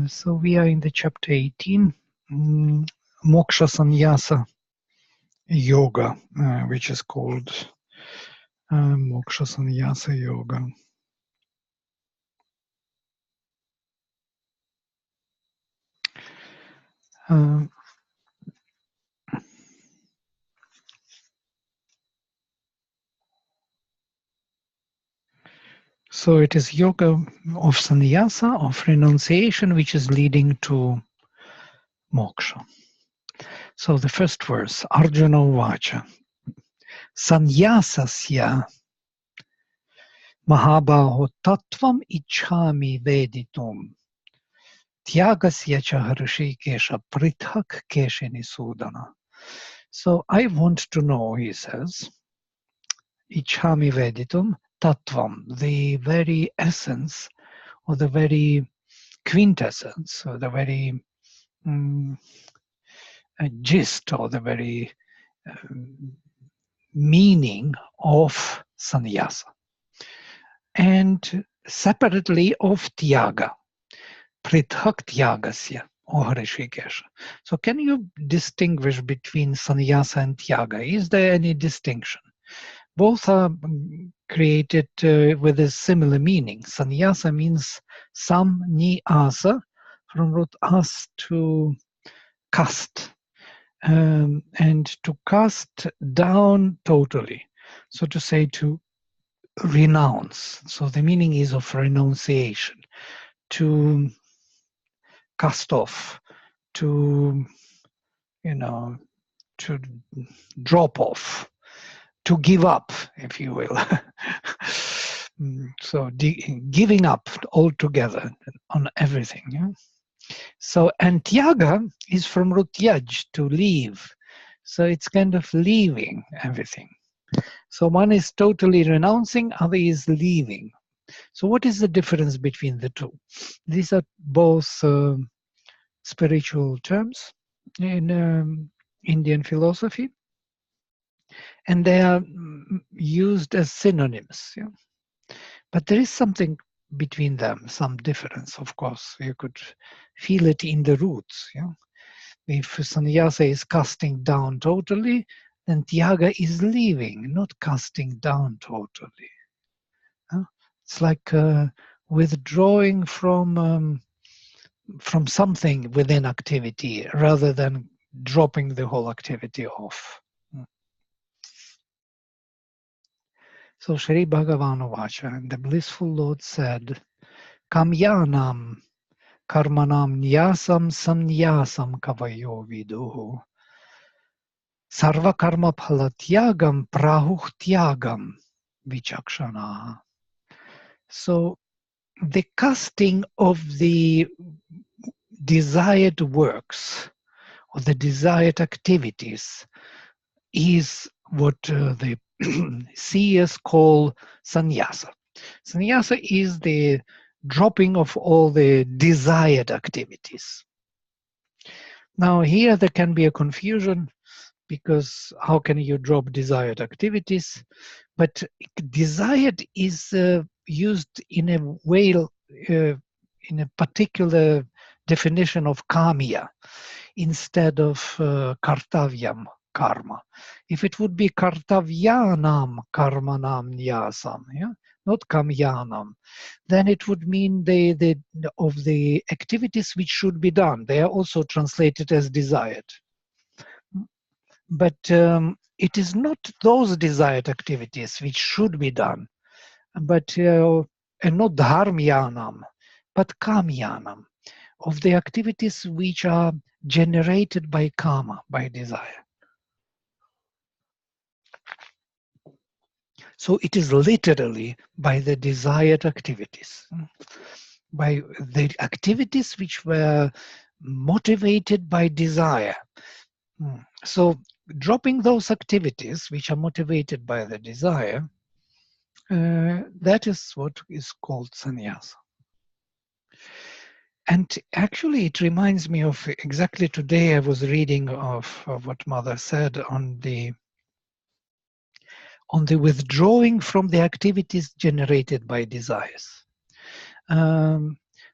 So we are in the chapter 18, Moksha Sannyasa Yoga, which is called Moksha Sannyasa Yoga. So it is yoga of sannyasa, of renunciation, which is leading to moksha. So the first verse, Arjuna Uvacha, Sannyasasya Mahabaho Tattvam Ichhami Veditum Tyagasya cha Hrishikesha Prithak Keshini Sudana. So I want to know, he says, Ichhami Veditum Tattvam, the very essence or the very quintessence or the very gist or the very meaning of sannyasa, and separately of tyaga, prithak tyagasya, or Hrishikesha. So can you distinguish between sannyasa and tyaga? Is there any distinction? Both are created with a similar meaning. Sannyasa means samnyasa, from root as, to cast, and to cast down totally. So to say, to renounce. So the meaning is of renunciation, to cast off, to, to drop off, to give up, if you will. So giving up altogether on everything. Yeah? So, and tyaga is from root yaj, to leave. So it's kind of leaving everything. So one is totally renouncing, other is leaving. So what is the difference between the two? These are both spiritual terms in Indian philosophy, and they are used as synonyms. Yeah? But there is something between them, some difference, of course. You could feel it in the roots. Yeah? If sannyasa is casting down totally, then tyaga is leaving, not casting down totally. It's like withdrawing from something within activity rather than dropping the whole activity off. So Shri Bhagavan Vacha, and the blissful Lord said, Kamyanam karmanam nyasam sannyasam kavayo viduhu. Sarva karma phalatyagam prahuhtyagam vichakshana. So the casting of the desired works or the desired activities is what the seers call sannyasa. Sannyasa is the dropping of all the desired activities. Now here there can be a confusion, because how can you drop desired activities? But desired is used in a way, in a particular definition of kamya, instead of kartavyam, karma. If it would be kartavyanam karmanam nyasam, yeah? Not kamyanam, then it would mean of the activities which should be done. They are also translated as desired. But it is not those desired activities which should be done, but and not dharmyanam, but kamyanam, of the activities which are generated by karma, by desire. So it is literally by the desired activities, by the activities which were motivated by desire. So dropping those activities which are motivated by the desire, that is what is called sannyasa. And actually it reminds me of exactly today I was reading of what Mother said on the withdrawing from the activities generated by desires.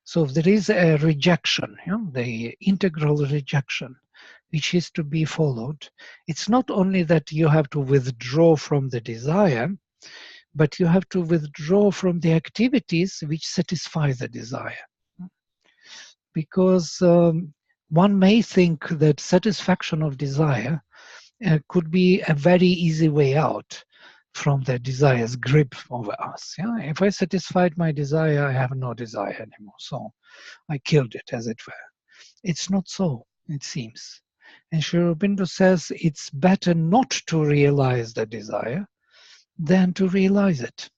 So if there is a rejection, the integral rejection, which is to be followed, it's not only that you have to withdraw from the desire, but you have to withdraw from the activities which satisfy the desire. Because one may think that satisfaction of desire could be a very easy way out from the desire's grip over us. If I satisfied my desire, I have no desire anymore. So I killed it, as it were. It's not so, it seems. And Sri Aurobindo says it's better not to realize the desire than to realize it.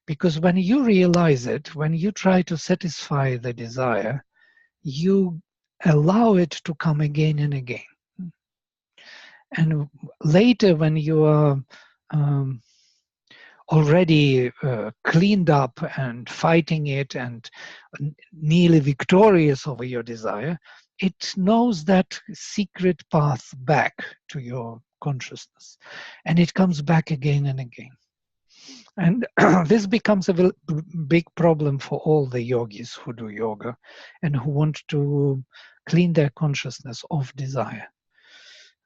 Because when you realize it, when you try to satisfy the desire, you allow it to come again and again. And later, when you are already cleaned up and fighting it and nearly victorious over your desire, it knows that secret path back to your consciousness. And it comes back again and again. And this becomes a big problem for all the yogis who do yoga and who want to clean their consciousness of desire.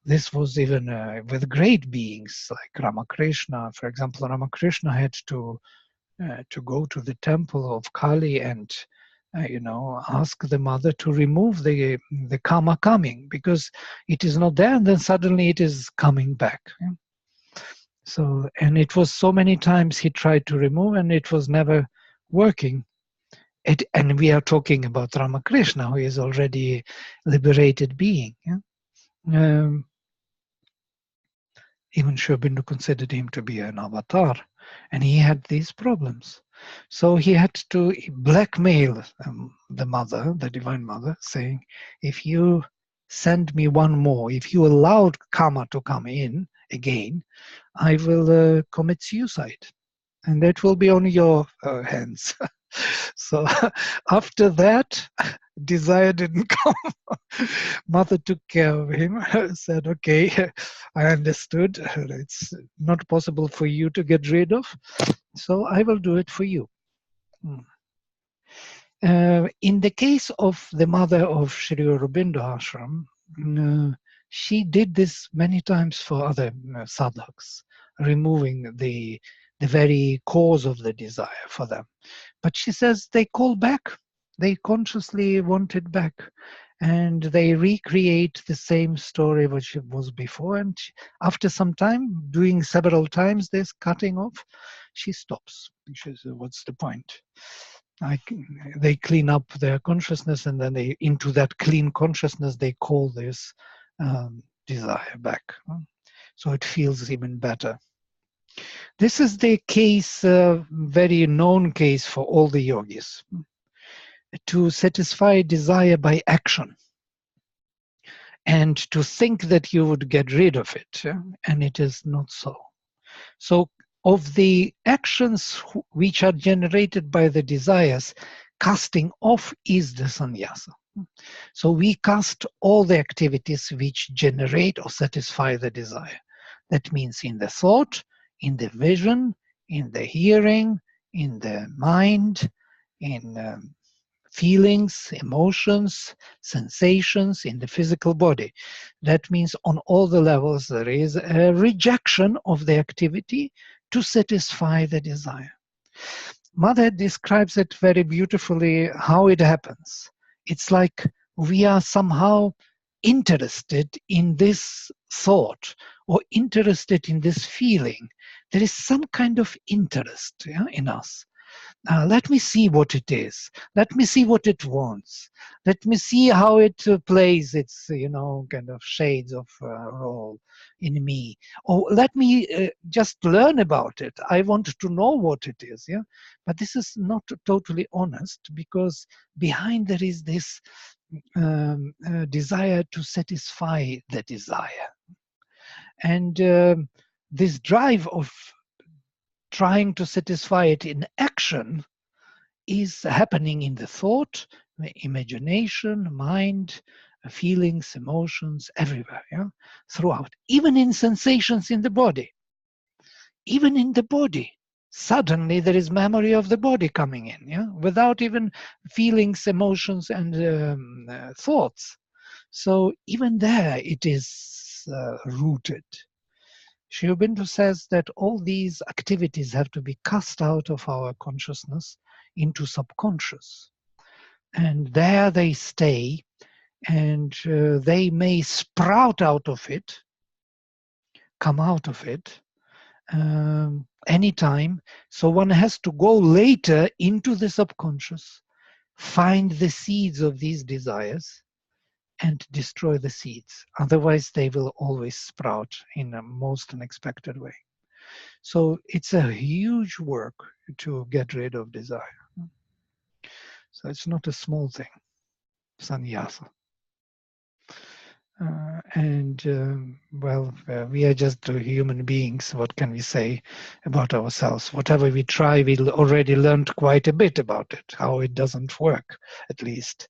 This was even with great beings like Ramakrishna. For example, Ramakrishna had to go to the temple of Kali and ask the mother to remove the karma coming, because it is not there and then suddenly it is coming back. So, and it was so many times he tried to remove and it was never working. And we are talking about Ramakrishna, who is already a liberated being. Even Sri Aurobindo considered him to be an avatar, and he had these problems. So he had to blackmail the mother, the Divine Mother, saying, if you send me one more, if you allowed karma to come in again, I will commit suicide. And that will be on your hands. So after that, desire didn't come. Mother took care of him, said, okay, I understood. It's not possible for you to get rid of, so I will do it for you. In the case of the mother of Sri Aurobindo Ashram, she did this many times for other sadhaks, removing the very cause of the desire for them. But she says they call back. They consciously want it back. And they recreate the same story which was before. And after some time, doing several times this cutting off, she stops. She says, what's the point? They clean up their consciousness, and then into that clean consciousness, they call this desire back. So it feels even better. This is the case, very known case for all the yogis. To satisfy desire by action and to think that you would get rid of it, and it is not so. So of the actions which are generated by the desires, casting off is the sannyasa. So we cast all the activities which generate or satisfy the desire. That means in the thought, in the vision, in the hearing, in the mind, in feelings, emotions, sensations, in the physical body. That means on all the levels there is a rejection of the activity to satisfy the desire. Mother describes it very beautifully how it happens. It's like we are somehow interested in this thought or interested in this feeling. There is some kind of interest in us. Let me see what it is. Let me see what it wants. Let me see how it plays its, kind of shades of role in me. Or let me just learn about it. I want to know what it is. But this is not totally honest, because behind there is this desire to satisfy the desire. And this drive of trying to satisfy it in action is happening in the thought, the imagination, mind, feelings, emotions, everywhere, throughout. Even in sensations in the body. Even in the body, suddenly there is memory of the body coming in, yeah, without even feelings, emotions, and thoughts. So even there, it is rooted. Sri Aurobindo says that all these activities have to be cast out of our consciousness into subconscious, and there they stay, and they may sprout out of it, come out of it anytime. So one has to go later into the subconscious, find the seeds of these desires, and destroy the seeds. Otherwise, they will always sprout in a most unexpected way. So it's a huge work to get rid of desire. So it's not a small thing, sannyasa. We are just human beings. What can we say about ourselves? Whatever we try, we already learned quite a bit about it, how it doesn't work, at least,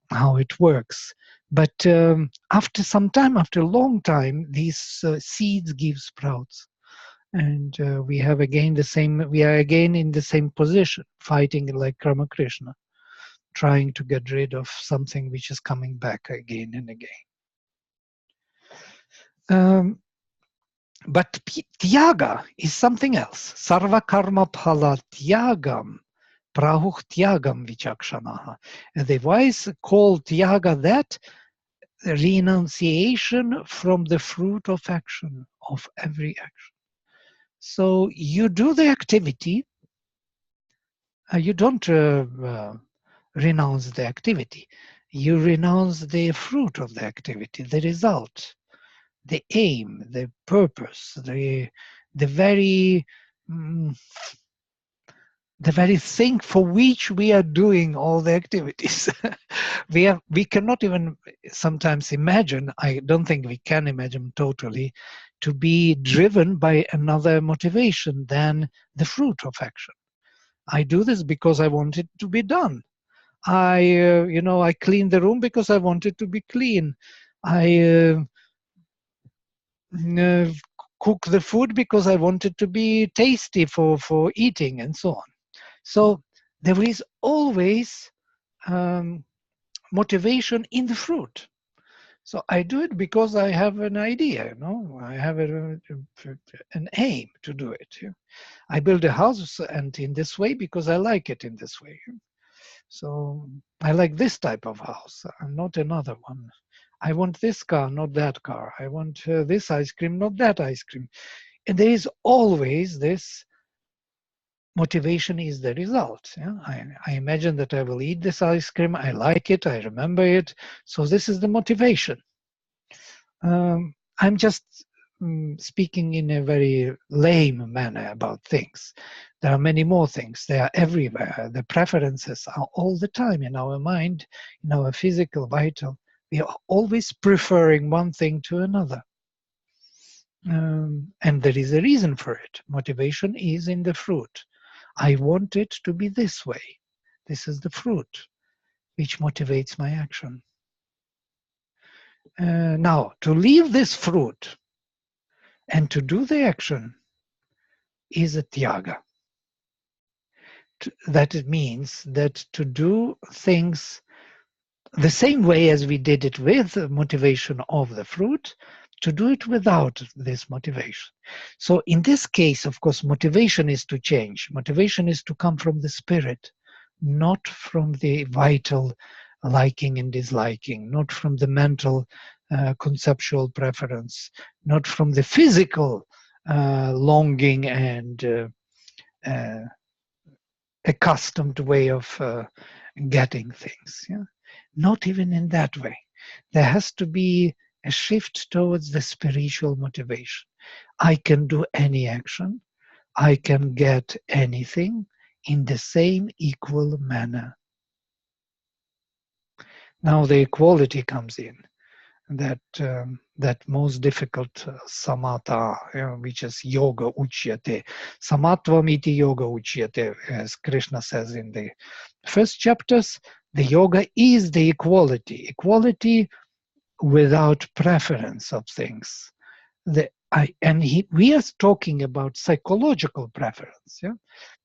how it works. But after some time, after a long time, these seeds give sprouts. And we are again in the same position, fighting like Ramakrishna, trying to get rid of something which is coming back again and again. But tyaga is something else. Sarva karma phala tyagam, prahuh tyagam vichakshanaha. And the wise call tyaga that renunciation from the fruit of action, of every action. So you do the activity, you don't renounce the activity. You renounce the fruit of the activity, the result, the aim, the purpose, the very thing for which we are doing all the activities. we cannot even sometimes imagine, I don't think we can imagine totally, to be driven by another motivation than the fruit of action. I do this because I want it to be done. I clean the room because I want it to be clean. I cook the food because I want it to be tasty for eating, and so on. So there is always motivation in the fruit. So I do it because I have an idea, I have an aim to do it. I build a house, and in this way, because I like it in this way. So I like this type of house, and not another one. I want this car, not that car. I want this ice cream, not that ice cream. And there is always this motivation is the result. Yeah? I imagine that I will eat this ice cream. I like it. I remember it. So this is the motivation. I'm just speaking in a very lame manner about things. There are many more things. They are everywhere. The preferences are all the time in our mind, in our physical, vital. We are always preferring one thing to another. And there is a reason for it. Motivation is in the fruit. I want it to be this way. This is the fruit which motivates my action. Now, to leave this fruit and to do the action is a tyaga. That it means that to do things the same way as we did it with the motivation of the fruit, to do it without this motivation. So in this case, of course, motivation is to change. Motivation is to come from the spirit, not from the vital liking and disliking, not from the mental conceptual preference, not from the physical longing and accustomed way of getting things. Yeah? Not even in that way. There has to be a shift towards the spiritual motivation. I can do any action. I can get anything in the same equal manner. Now the equality comes in. That most difficult samatha, which is yoga uchyate. Samatvam iti yoga uchyate, as Krishna says in the first chapters. The yoga is the equality without preference of things. The we are talking about psychological preference. Yeah,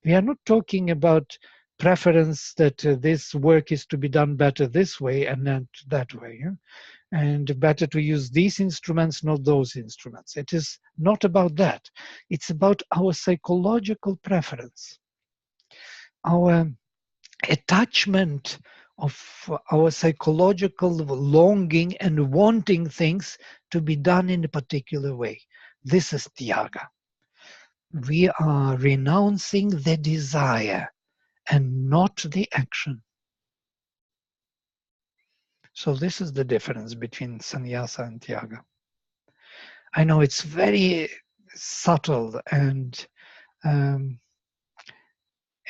we are not talking about preference that this work is to be done better this way and not that way. Yeah? And better to use these instruments, not those instruments. It is not about that. It's about our psychological preference, our attachment of our psychological longing and wanting things to be done in a particular way. This is Tyaga. We are renouncing the desire and not the action. So this is the difference between sannyasa and Tyaga. I know it's very subtle and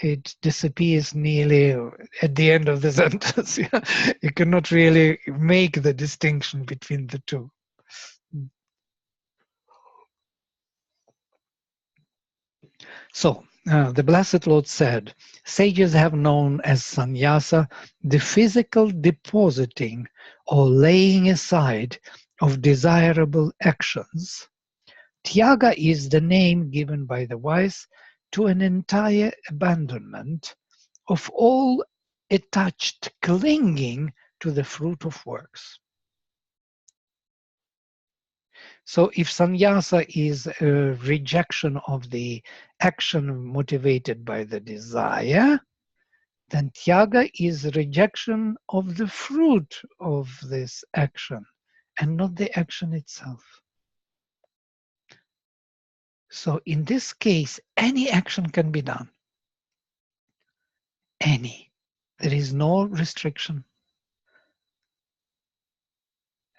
it disappears nearly at the end of the sentence. You cannot really make the distinction between the two. So, the Blessed Lord said, sages have known as sannyasa the physical depositing or laying aside of desirable actions. Tyaga is the name given by the wise to an entire abandonment of all attached clinging to the fruit of works. So if sannyasa is a rejection of the action motivated by the desire, then tyaga is rejection of the fruit of this action and not the action itself. So in this case, any action can be done. Any. There is no restriction.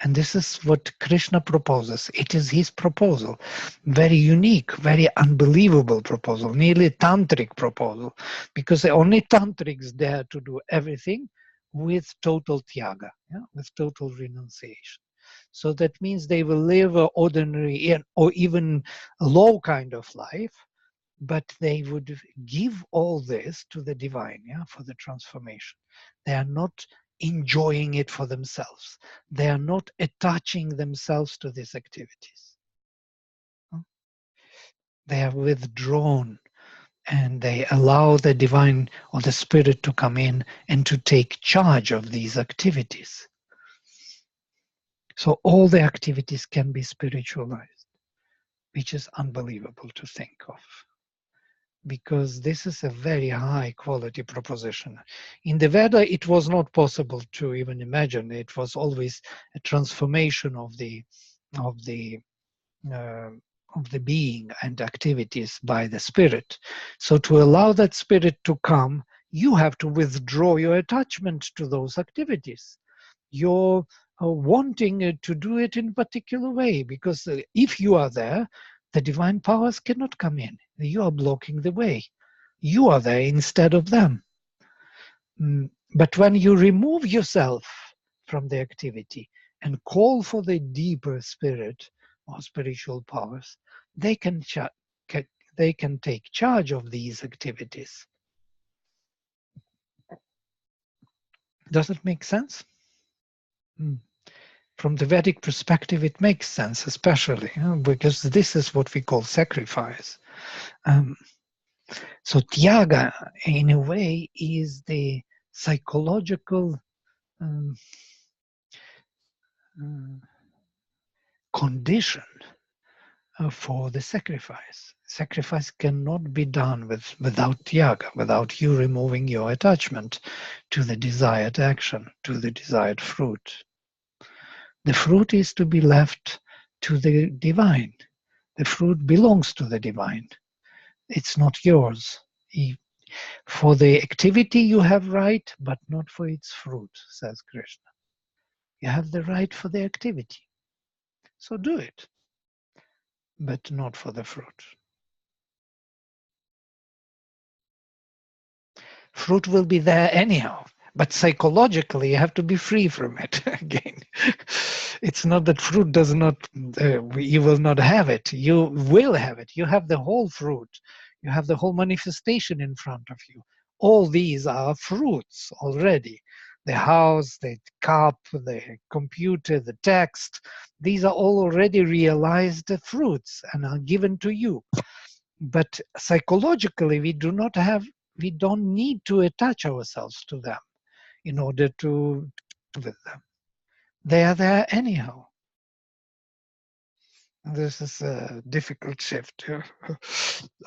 And this is what Krishna proposes. It is his proposal. Very unique, very unbelievable proposal, nearly tantric proposal, because only tantrics dare to do everything with total tyaga, yeah? With total renunciation. So that means they will live an ordinary or even a low kind of life, but they would give all this to the divine, yeah, for the transformation. They are not enjoying it for themselves. They are not attaching themselves to these activities. They are withdrawn and they allow the divine or the spirit to come in and to take charge of these activities. So all the activities can be spiritualized, which is unbelievable to think of, because this is a very high quality proposition. In the Veda, it was not possible to even imagine. It was always a transformation of the uh, being and activities by the spirit. So to allow that spirit to come, you have to withdraw your attachment to those activities. You're wanting to do it in a particular way, because if you are there, the divine powers cannot come in. You are blocking the way. You are there instead of them. But when you remove yourself from the activity and call for the deeper spirit or spiritual powers, they can take charge of these activities. Does it make sense? From the Vedic perspective, it makes sense, especially because this is what we call sacrifice. So tyaga, in a way, is the psychological condition for the sacrifice. Sacrifice cannot be done without tyaga, without you removing your attachment to the desired action, to the desired fruit. The fruit is to be left to the divine. The fruit belongs to the divine. It's not yours. For the activity you have right, but not for its fruit, says Krishna. You have the right for the activity. So do it, but not for the fruit. Fruit will be there anyhow, but psychologically you have to be free from it again. It's not that fruit does not, you will not have it. You will have it. You have the whole fruit. You have the whole manifestation in front of you. All these are fruits already. the house, the cup, the computer, the text. These are all already realized fruits and are given to you. But psychologically, we don't need to attach ourselves to them in order to with them. They are there anyhow. This is a difficult shift.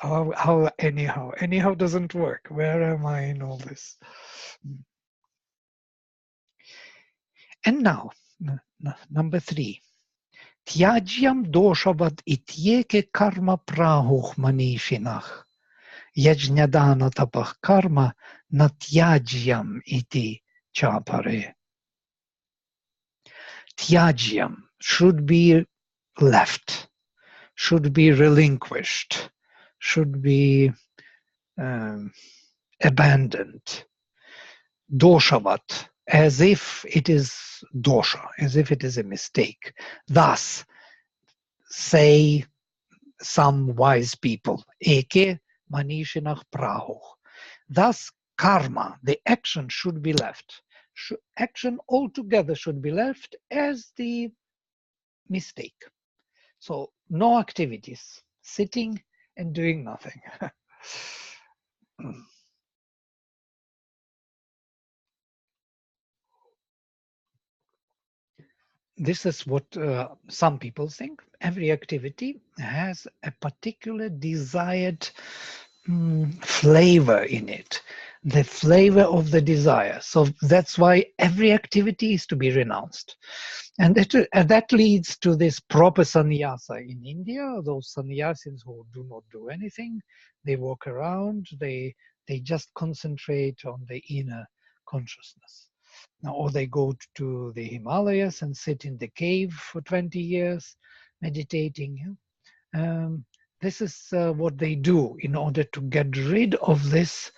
How anyhow? Anyhow doesn't work. Where am I in all this? And now, number 3. Tyagyam doshavad ityeke karma prahuch manishinach. Yajnadana tapach karma natyagyam iti chapare. Tyagyam should be left, should be relinquished, should be abandoned. Doshavat, as if it is dosha, as if it is a mistake. Thus, say some wise people, eke manishinach prahuch. Thus, karma, the action should be left. Action altogether should be left as the mistake. So, no activities, sitting and doing nothing. This is what some people think. Every activity has a particular desired flavor in it, the flavor of the desire. So that's why every activity is to be renounced. And that leads to this proper sannyasa in India. Those sannyasins who do not do anything, they walk around, they just concentrate on the inner consciousness. Now, or they go to the Himalayas and sit in the cave for 20 years meditating. This is what they do in order to get rid of this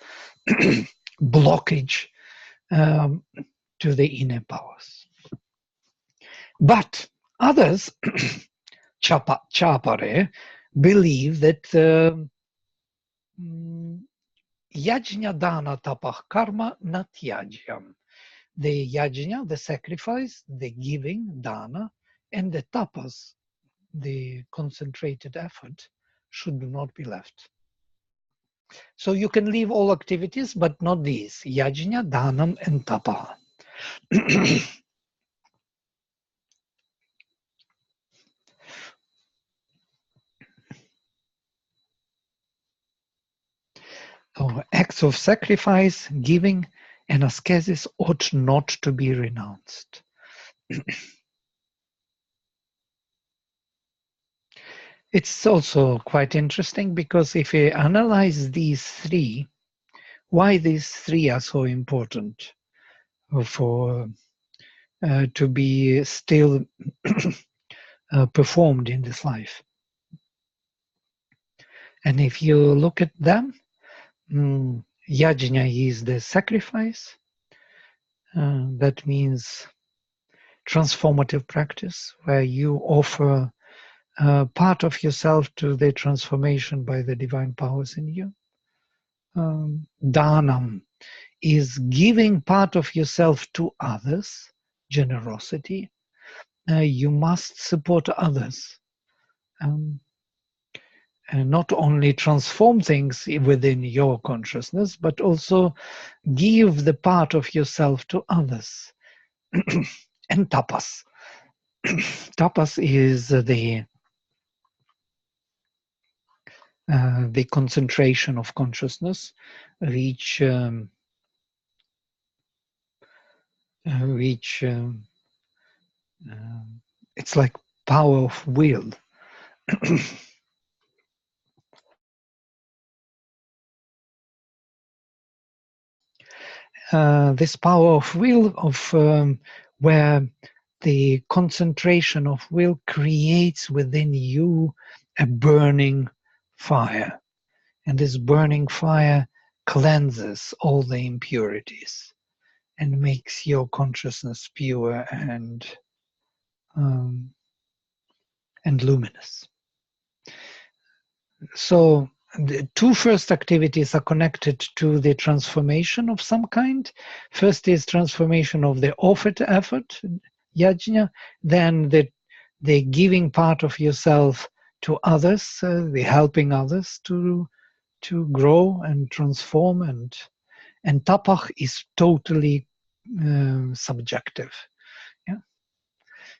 blockage to the inner powers. But others, Chapare, believe that yajna dana tapah karma nat yajyam. The yajna, the sacrifice, the giving, dana, and the tapas, the concentrated effort, should not be left. So you can leave all activities, but not these, yajna, danam, and tapa. So acts of sacrifice, giving, and ascesis ought not to be renounced. It's also quite interesting because if we analyze these three, why these three are so important for to be still performed in this life. And if you look at them, yajna is the sacrifice. That means transformative practice, where you offer part of yourself to the transformation by the divine powers in you. Dhanam is giving part of yourself to others, generosity. You must support others. And not only transform things within your consciousness, but also give the part of yourself to others. And tapas. Tapas is the concentration of consciousness, which it's like power of will. This power of will, where the concentration of will creates within you a burning fire, and this burning fire cleanses all the impurities and makes your consciousness pure and luminous. So the two first activities are connected to the transformation of some kind. First is transformation of the offered effort, yajna, then the giving part of yourself to others, the helping others to grow and transform, and tapah is totally subjective. Yeah.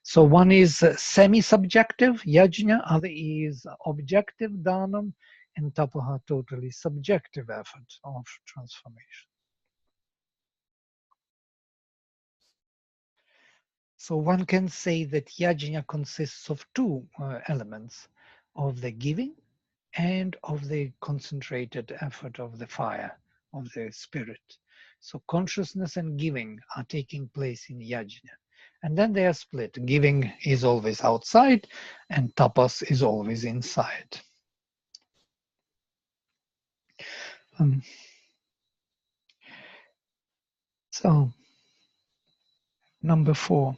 So one is semi-subjective, yajna, other is objective, dhanam, and tapaha totally subjective effort of transformation. So one can say that yajna consists of two elements, of the giving and of the concentrated effort of the fire, of the spirit. So consciousness and giving are taking place in yajna. And then they are split. Giving is always outside and tapas is always inside. So, number 4.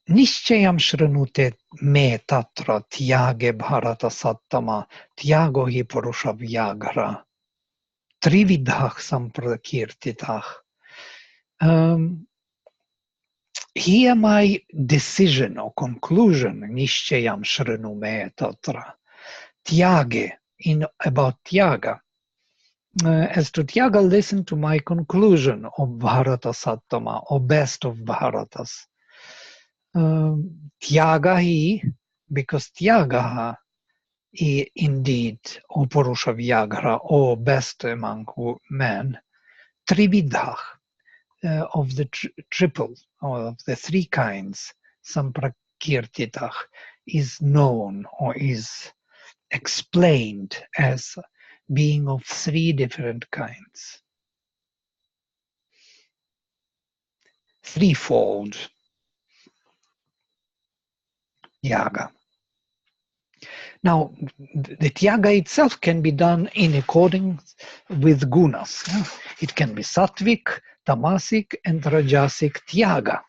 Nishchayam shranute me tatra tyage bharata sattama tyago hi purusha vyagra trividhah samprakirtitah. Here my decision or conclusion, nishchayam shranu me tatra, tyage, about tyaga. As to tyaga, listen to my conclusion of Bharata Sattama, or best of Bharatas. Tyaga hi, because tyaga indeed, or Purusha Vyagra, or best among men, trividhah, of the triple, or of the three kinds, samprakirtitah, is known or is explained as being of three different kinds. Threefold yaga. Now, the tyaga itself can be done in accordance with gunas. It can be sattvic, tamasic, and rajasic tyaga.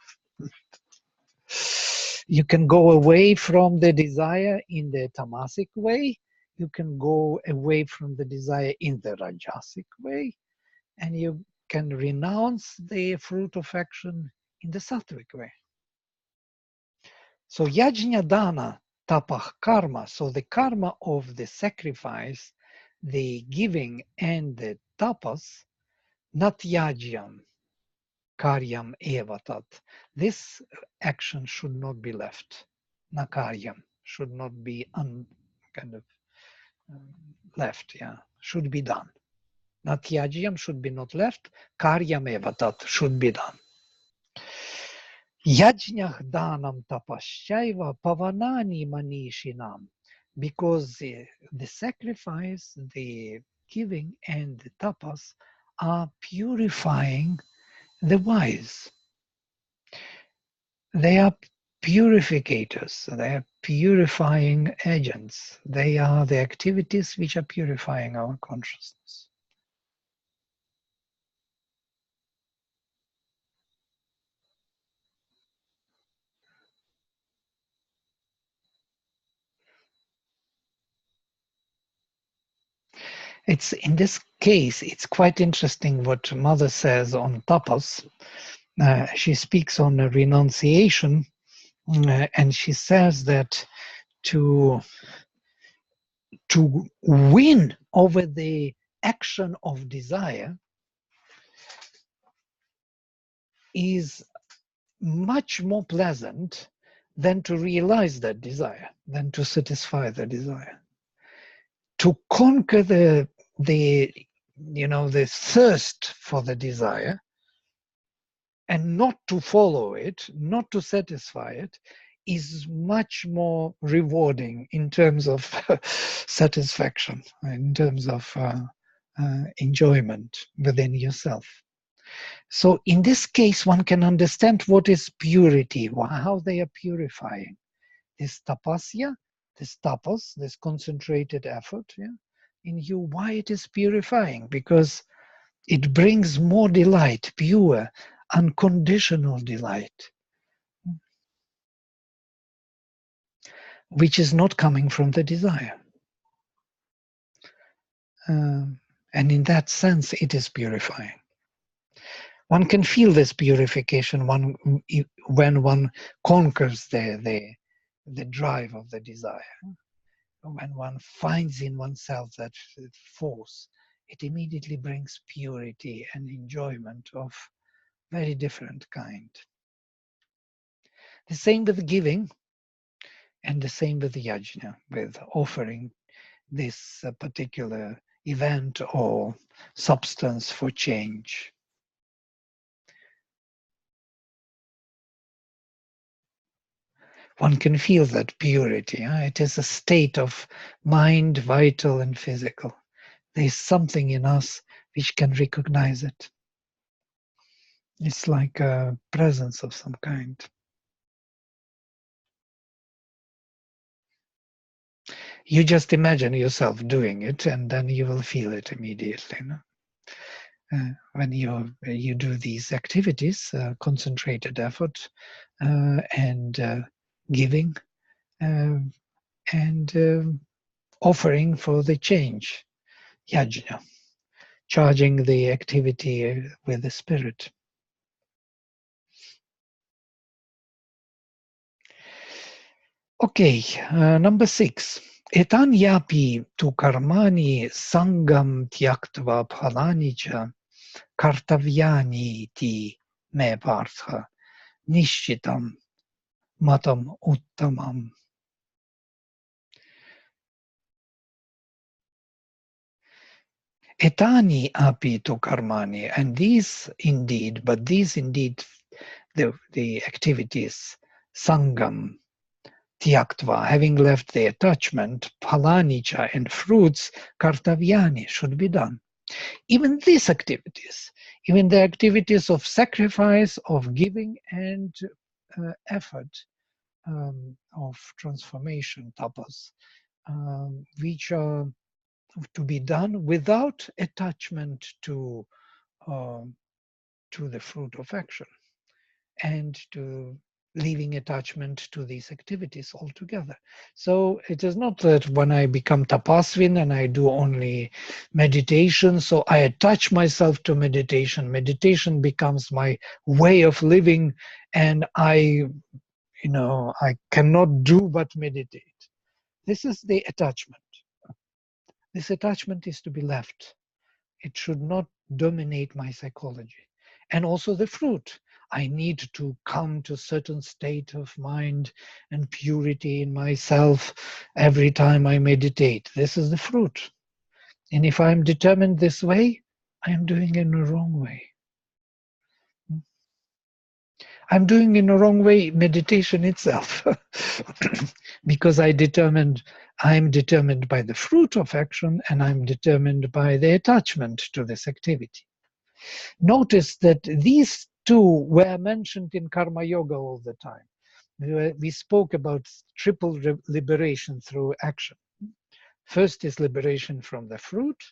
You can go away from the desire in the tamasic way. You can go away from the desire in the rajasic way. And you can renounce the fruit of action in the sattvic way. So yajna dana tapah karma, so the karma of the sacrifice, the giving and the tapas, not yajyam, karyam evatat. This action should not be left. Nakaryam should not be left, should be done. Natyajyam should be not left. Karyam evatat should be done. Yajnah danam tapaschaiva pavanani manishinam. Because the sacrifice, the giving, and the tapas are purifying the wise. They are purificators. They are purifying agents. They are the activities which are purifying our consciousness. It's in this case, it's quite interesting what Mother says on tapas. She speaks on a renunciation, and she says that to win over the action of desire is much more pleasant than to realize that desire, than to satisfy the desire. To conquer the thirst for the desire and not to follow it, not to satisfy it, is much more rewarding in terms of satisfaction, in terms of enjoyment within yourself. So in this case, one can understand what is purity, how they are purifying. This tapasya, this tapas, this concentrated effort in you, why it is purifying? Because it brings more delight, pure, unconditional delight, which is not coming from the desire. And in that sense, it is purifying. One can feel this purification when one conquers the drive of the desire. When one finds in oneself that force, it immediately brings purity and enjoyment of very different kind. The same with giving, and the same with the yajna, with offering this particular event or substance for change. One can feel that purity. It is a state of mind, vital and physical. There is something in us which can recognize it. It's like a presence of some kind. You just imagine yourself doing it, and then you will feel it immediately. When you do these activities, concentrated effort, and giving, and offering for the change, yajna, charging the activity with the spirit. Okay, number 6. Etan yapi tu karmani sangam tyaktva phalani cha kartavyani ti me partha nishchitam matam uttamam. Etani api tu karmani, and these indeed, the activities, sangam, tyaktva, having left the attachment, phalanicha, and fruits, kartavyani, should be done. Even these activities, even the activities of sacrifice, of giving, and effort of transformation, tapas, which are to be done without attachment to the fruit of action, and to leaving attachment to these activities altogether. So it is not that when I become tapasvin and I do only meditation, so I attach myself to meditation. Meditation becomes my way of living, and I cannot do but meditate. This is the attachment. This attachment is to be left. It should not dominate my psychology. And also the fruit. I need to come to a certain state of mind and purity in myself every time I meditate. This is the fruit. And if I'm determined this way, I am doing it in the wrong way. I'm doing in the wrong way meditation itself. Because I'm determined by the fruit of action, and I'm determined by the attachment to this activity. Notice that these two were mentioned in Karma Yoga all the time. We spoke about triple liberation through action. First is liberation from the fruit.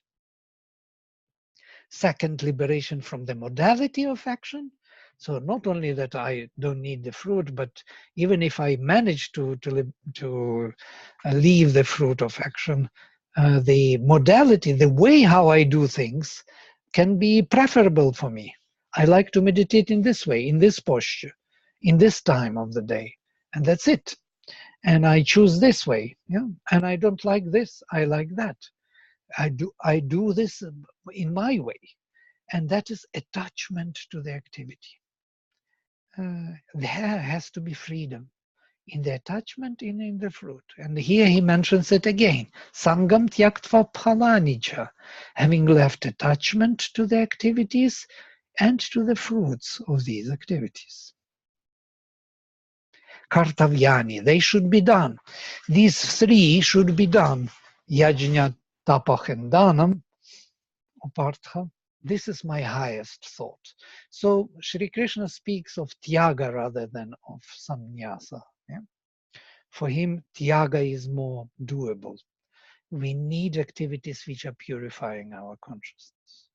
Second, liberation from the modality of action. So not only that I don't need the fruit, but even if I manage to leave the fruit of action, the modality, the way how I do things can be preferable for me. I like to meditate in this way, in this posture, in this time of the day, and that's it. And I choose this way, yeah. And I don't like this, I like that. I do this in my way, and that is attachment to the activity. There has to be freedom in the attachment and in the fruit. And here he mentions it again. Sangam tyaktva phalanicha, having left attachment to the activities and to the fruits of these activities. Kartavyani, they should be done. These three should be done. Yajna, tapah, and danam, upartha. This is my highest thought. So Sri Krishna speaks of tyaga rather than of sannyasa. Yeah? For him, tyaga is more doable. We need activities which are purifying our consciousness.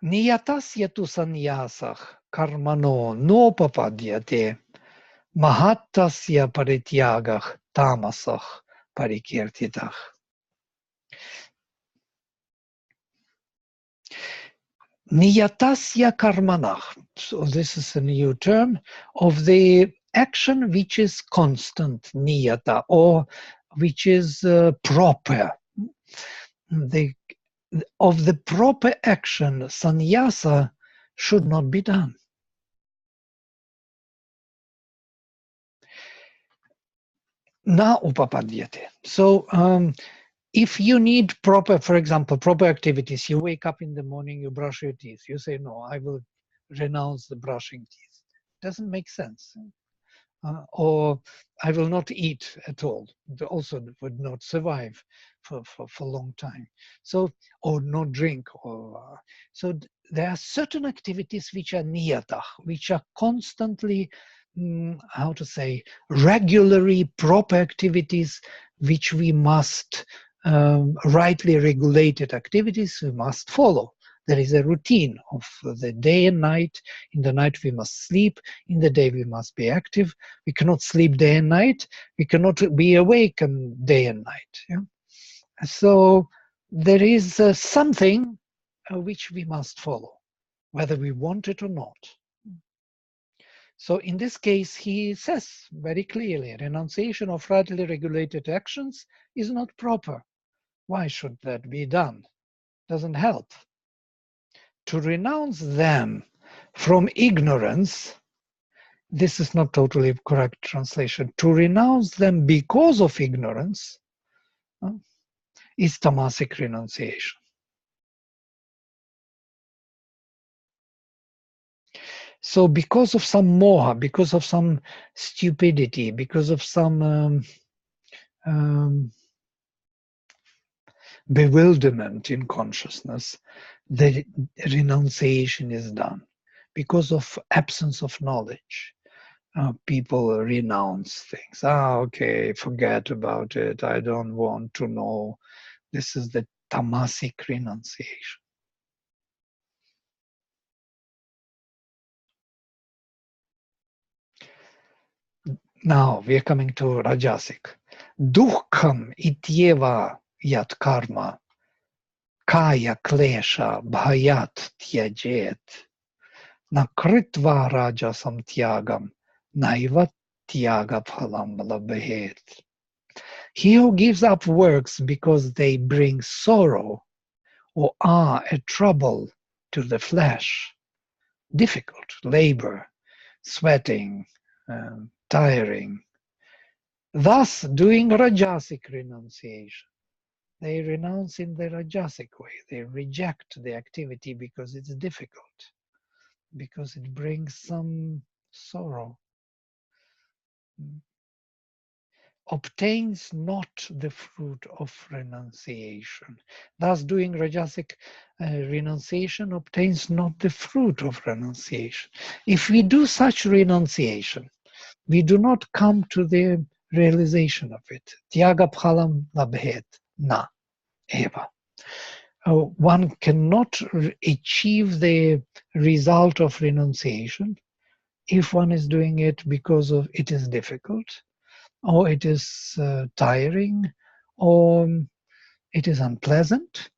Niyatasya tu sannyasah karmano nopapadyate mahattasya parityagah tamasah parikirtitah. Niyatasya karmanah. So this is a new term of the action which is constant, niyata, or which is proper. Of the proper action, sannyasa should not be done. Na upapadyate. So if you need proper, for example, proper activities, you wake up in the morning, you brush your teeth, you say, no, I will renounce the brushing teeth. Doesn't make sense. Or I will not eat at all. Also would not survive for a long time. So, or not drink. Or so there are certain activities which are niyatah, which are constantly, how to say, regularly proper activities, which we must, rightly regulated activities we must follow. There is a routine of the day and night. In the night we must sleep. In the day we must be active. We cannot sleep day and night. We cannot be awake day and night. Yeah? So there is something which we must follow, whether we want it or not. So in this case, he says very clearly, renunciation of rightly regulated actions is not proper. Why should that be done? Doesn't help. To renounce them from ignorance, this is not totally correct translation. To renounce them because of ignorance is tamasic renunciation. So because of some moha, because of some stupidity, because of some bewilderment in consciousness, the renunciation is done. Because of absence of knowledge, people renounce things. Okay, forget about it. I don't want to know. This is the tamasic renunciation. Now we are coming to rajasic. Dukkham ityeva yat karma kaya klesha bhayat tyajet nakritva rajasam tyagam naiva tyaga phalam labhet. He who gives up works because they bring sorrow or are a trouble to the flesh, difficult, labor, sweating, tiring, thus doing rajasic renunciation. They renounce in the rajasic way. They reject the activity because it's difficult, because it brings some sorrow. Obtains not the fruit of renunciation. Thus doing rajasic renunciation obtains not the fruit of renunciation. If we do such renunciation, we do not come to the realization of it. Tyaga phalam labhet na eva. One cannot achieve the result of renunciation if one is doing it because of it is difficult, or it is tiring, or it is unpleasant,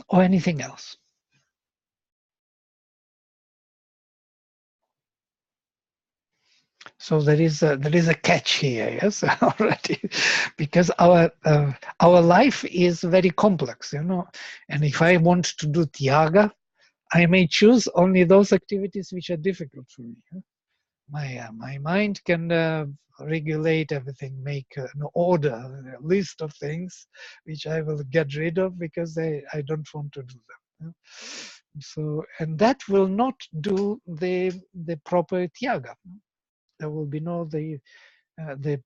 or anything else. So there is a catch here, yes, already, because our life is very complex, you know. And if I want to do tyaga, I may choose only those activities which are difficult for me. My mind can regulate everything, make an order, a list of things which I will get rid of because I don't want to do them. So, and that will not do the proper tyaga. There will be no the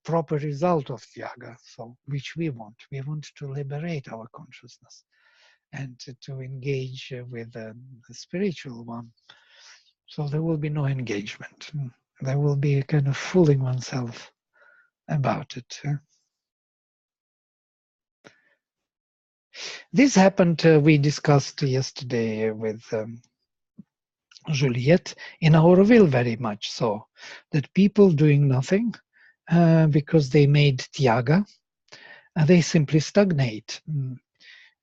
proper result of tyaga, so which we want. We want to liberate our consciousness and to engage with the spiritual one. So there will be no engagement. There will be a kind of fooling oneself about it. This happened, we discussed yesterday with Juliet in Auroville very much so, that people doing nothing because they made tyaga, They simply stagnate.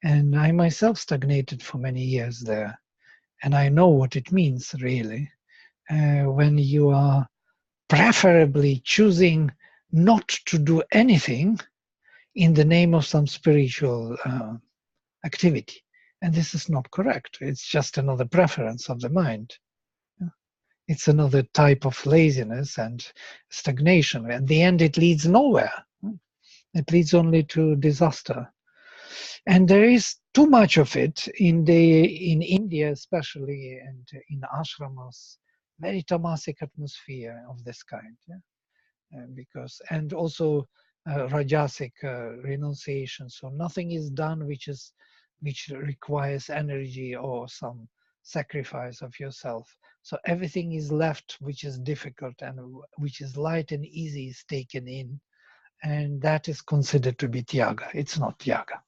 And I myself stagnated for many years there. And I know what it means, really, when you are preferably choosing not to do anything in the name of some spiritual activity. And this is not correct. It's just another preference of the mind. It's another type of laziness and stagnation. At the end, it leads nowhere. It leads only to disaster. And there is too much of it in India, especially, and in ashramas, very tamasic atmosphere of this kind. Yeah? And also rajasic renunciation. So nothing is done which requires energy or some sacrifice of yourself. So everything is left which is difficult and which is light and easy is taken in, and that is considered to be tyaga. It's not tyaga.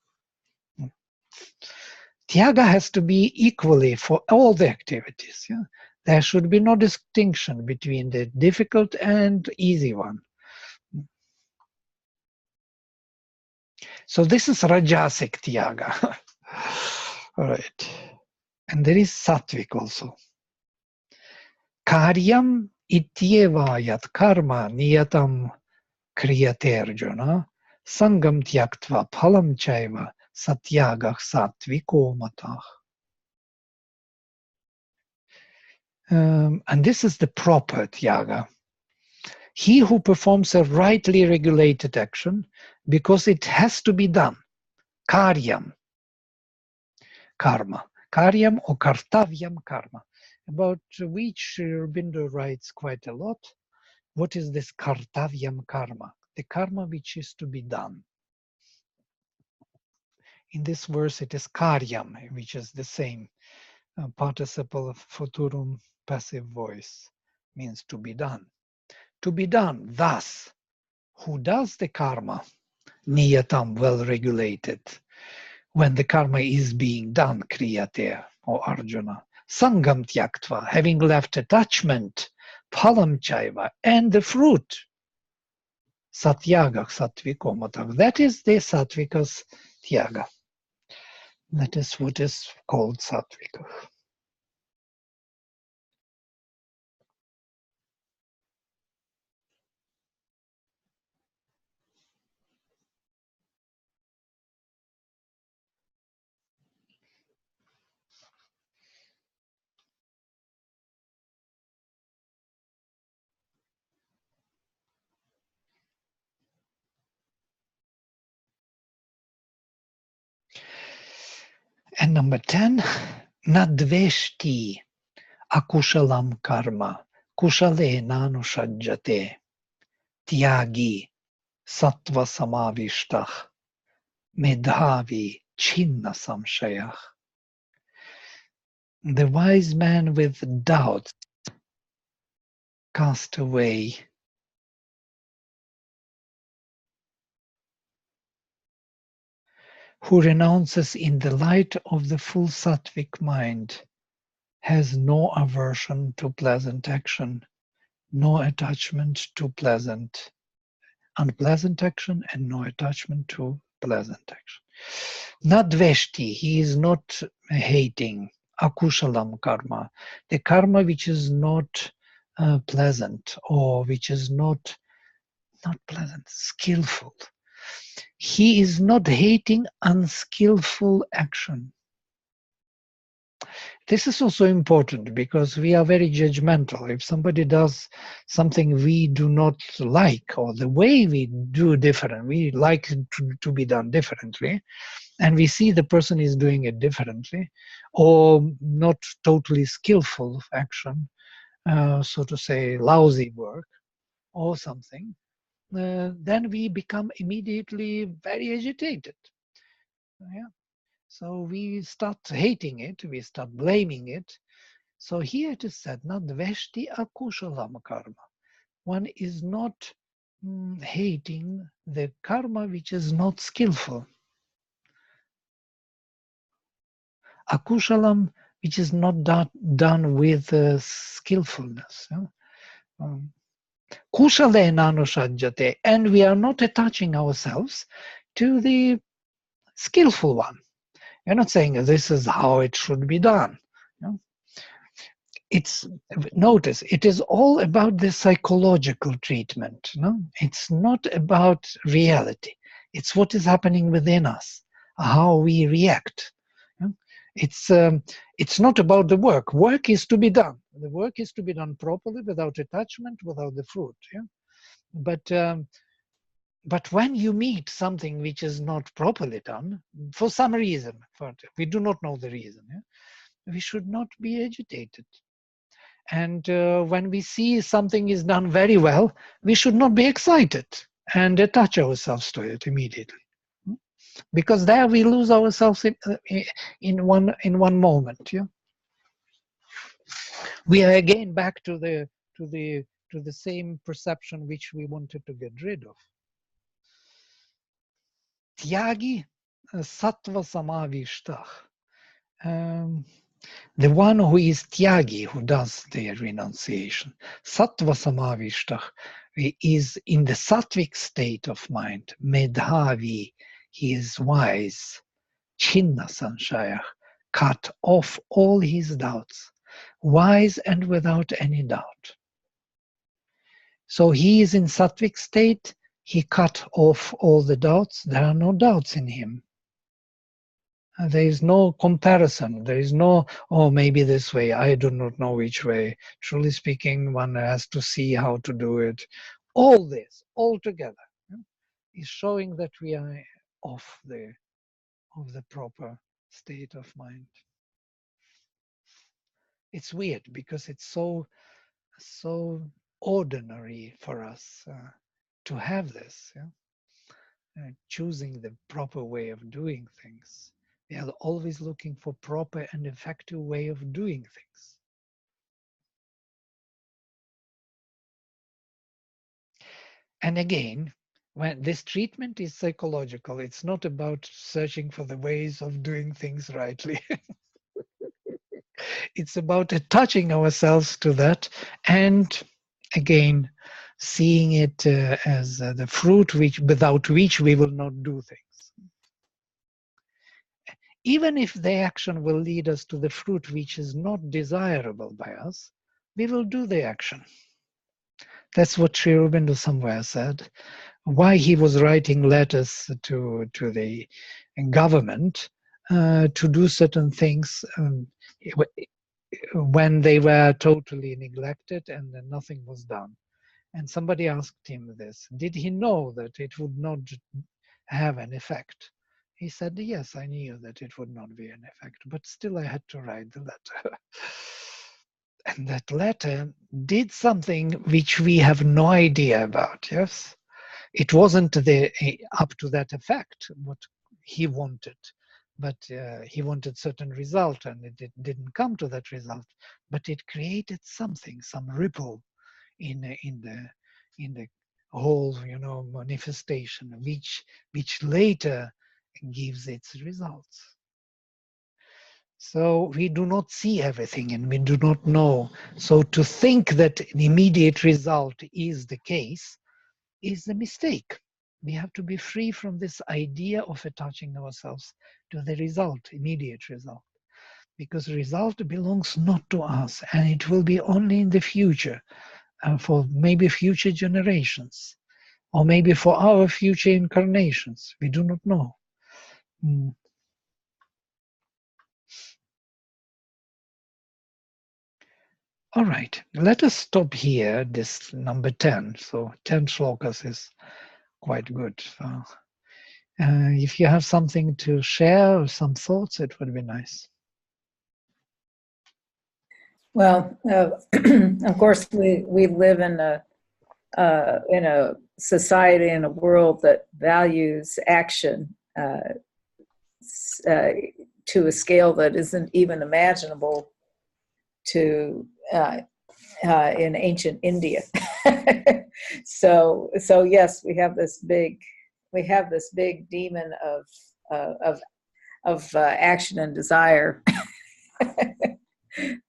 Tyaga has to be equally for all the activities. Yeah? There should be no distinction between the difficult and easy one. So this is rajasic tyaga. All right. And there is sattvic also. Karyam ityeva yat karma niyatam kriyate arjuna sangam tyaktva phalam chaiva satyagah sattviko matah. And this is the proper tyaga. He who performs a rightly regulated action because it has to be done. Karyam. Karma. Karyam or kartavyam karma. About which Aurobindo writes quite a lot. What is this kartavyam karma? The karma which is to be done. In this verse it is karyam, which is the same participle of futurum passive voice, means to be done. To be done. Thus, who does the karma? Niyatam, well regulated. When the karma is being done, kriyate, or Arjuna. Sangam tyaktva, having left attachment, phalam chaiva, and the fruit. Satyagah sattviko matah. That is the sattvika's tyaga. That is what is called sattvika. And number 10, nadveshti akushalam karma kushale nanushajjate tyagi sattva samavishtah medhavi chinna samshayah. The wise man with doubts cast away. Who renounces in the light of the full sattvic mind has no aversion to pleasant action, no attachment to unpleasant action, and no attachment to pleasant action. Nadveshti, he is not hating akushalam karma, the karma which is not pleasant or which is not pleasant, skillful. He is not hating unskillful action. This is also important because we are very judgmental. If somebody does something we do not like, or the way we do different, we like to be done differently, and we see the person is doing it differently, or not totally skillful action, so to say, lousy work or something, then we become immediately very agitated. Yeah. So we start hating it, we start blaming it. So here it is said, nadveshti akushalam karma. One is not hating the karma which is not skillful. Akushalam, which is not done with skillfulness. Kushale nanushajjate, and we are not attaching ourselves to the skillful one. You're not saying this is how it should be done. You know? Notice, it is all about the psychological treatment. No? It's not about reality. It's what is happening within us, how we react. You know? It's not about the work. Work is to be done. The work is to be done properly, without attachment, without the fruit. Yeah? But when you meet something which is not properly done, for some reason, we do not know the reason, yeah? We should not be agitated. And when we see something is done very well, we should not be excited and attach ourselves to it immediately, because there we lose ourselves in one moment. Yeah, we are again back to the same perception which we wanted to get rid of. Tyagi sattva samavishtah. The one who is tyagi, who does the renunciation, sattva samavishtah, is in the sattvic state of mind. Medhavi, he is wise. Chinna sanshayah, cut off all his doubts. Wise and without any doubt. So he is in sattvic state. He cut off all the doubts. There are no doubts in him. There is no comparison. There is no, oh, maybe this way. I do not know which way. Truly speaking, one has to see how to do it. All this, all together, is showing that we are off the proper state of mind. It's weird because it's so ordinary for us to have this. Yeah? Choosing the proper way of doing things. We are always looking for proper and effective way of doing things. And again, when this treatment is psychological, it's not about searching for the ways of doing things rightly. It's about attaching ourselves to that, and again, seeing it as the fruit without which we will not do things. Even if the action will lead us to the fruit which is not desirable by us, we will do the action. That's what Sri Aurobindo somewhere said. Why he was writing letters to the government to do certain things when they were totally neglected and nothing was done. And somebody asked him this. Did he know that it would not have an effect? He said, yes, I knew that it would not be an effect, but still I had to write the letter. And that letter did something which we have no idea about, yes? It wasn't up to that effect, what he wanted, but he wanted certain result, and it didn't come to that result, but it created something, some ripple in the whole, manifestation, which later gives its results. So we do not see everything and we do not know. So to think that an immediate result is the case is a mistake. We have to be free from this idea of attaching ourselves to the result, immediate result. Because result belongs not to us, and it will be only in the future, for maybe future generations, or maybe for our future incarnations. We do not know. All right, let us stop here, this number 10. So 10 shlokas is quite good. If you have something to share or some thoughts, it would be nice. Well, of course, we live in a society, in a world that values action to a scale that isn't even imaginable to in ancient India. So yes, we have this big demon of action and desire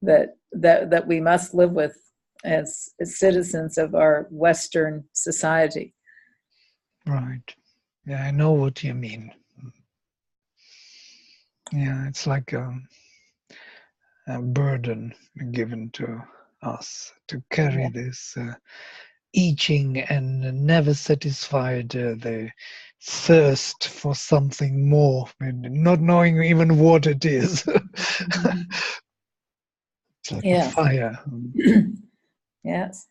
that we must live with as citizens of our Western society. Right. Yeah, I know what you mean. Yeah, it's like a burden given to us to carry this itching and never satisfied the thirst for something more, and not knowing even what it is. It's like a Yeah. fire. Yes.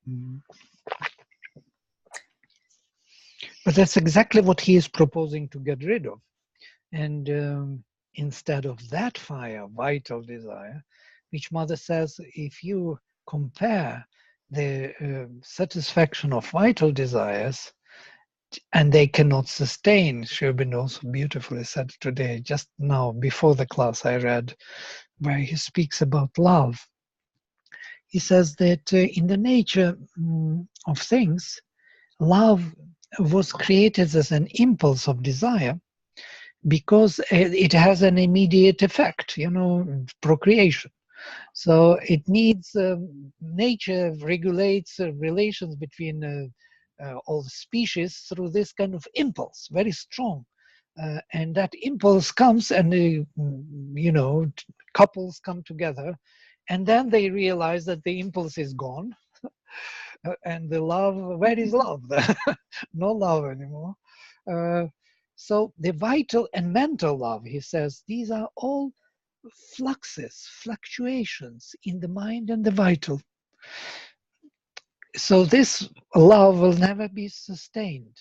Mm. But that's exactly what he is proposing to get rid of. And instead of that fire, vital desire, which Mother says, if you compare the satisfaction of vital desires, and they cannot sustain, Sherbin also beautifully said today, just now before the class I read, where he speaks about love. He says that in the nature of things, love was created as an impulse of desire because it has an immediate effect, procreation. So it needs, nature regulates relations between all species through this kind of impulse, very strong. And that impulse comes and, couples come together and then they realize that the impulse is gone. And the love, where is love? No love anymore. Uh, so the vital and mental love, he says, these are all fluxes, fluctuations in the mind and the vital. So this love will never be sustained.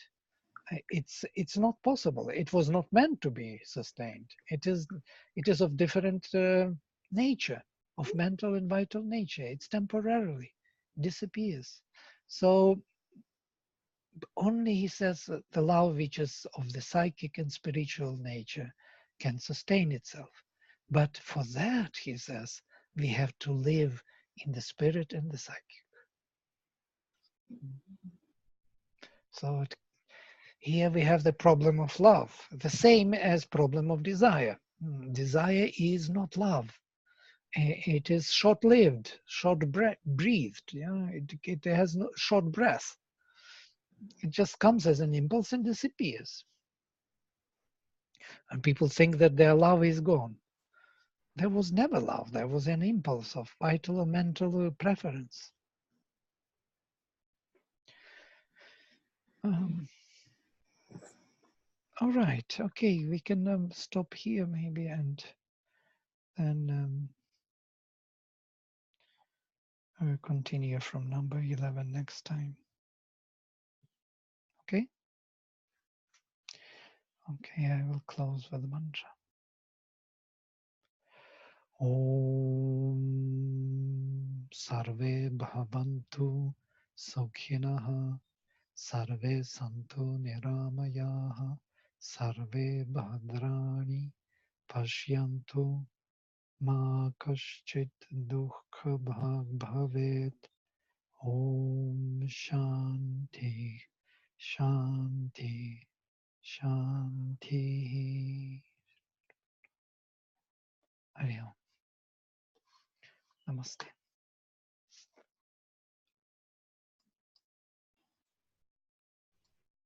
It's not possible. It was not meant to be sustained. It is of different nature, of mental and vital nature. It's temporarily disappears. So only, he says, the love which is of the psychic and spiritual nature can sustain itself. But for that, he says, we have to live in the spirit and the psychic. So here we have the problem of love, the same as problem of desire. Desire is not love. It is short-lived, short-breathed. Yeah, it has no short breath. It just comes as an impulse and disappears. And people think that their love is gone. There was never love. There was an impulse of vital or mental preference. All right. Okay, we can stop here maybe and then we'll continue from number 11 next time. Okay? Okay, I will close with the mantra. Om Sarve Bhavantu Sukhinah Sarve Santu Niramayaha Sarve Bhadrani Pashyantu Ma Kaschit Dukha Bhavet. Om Shanti Shanti Shanti. Hari Om. Namaste.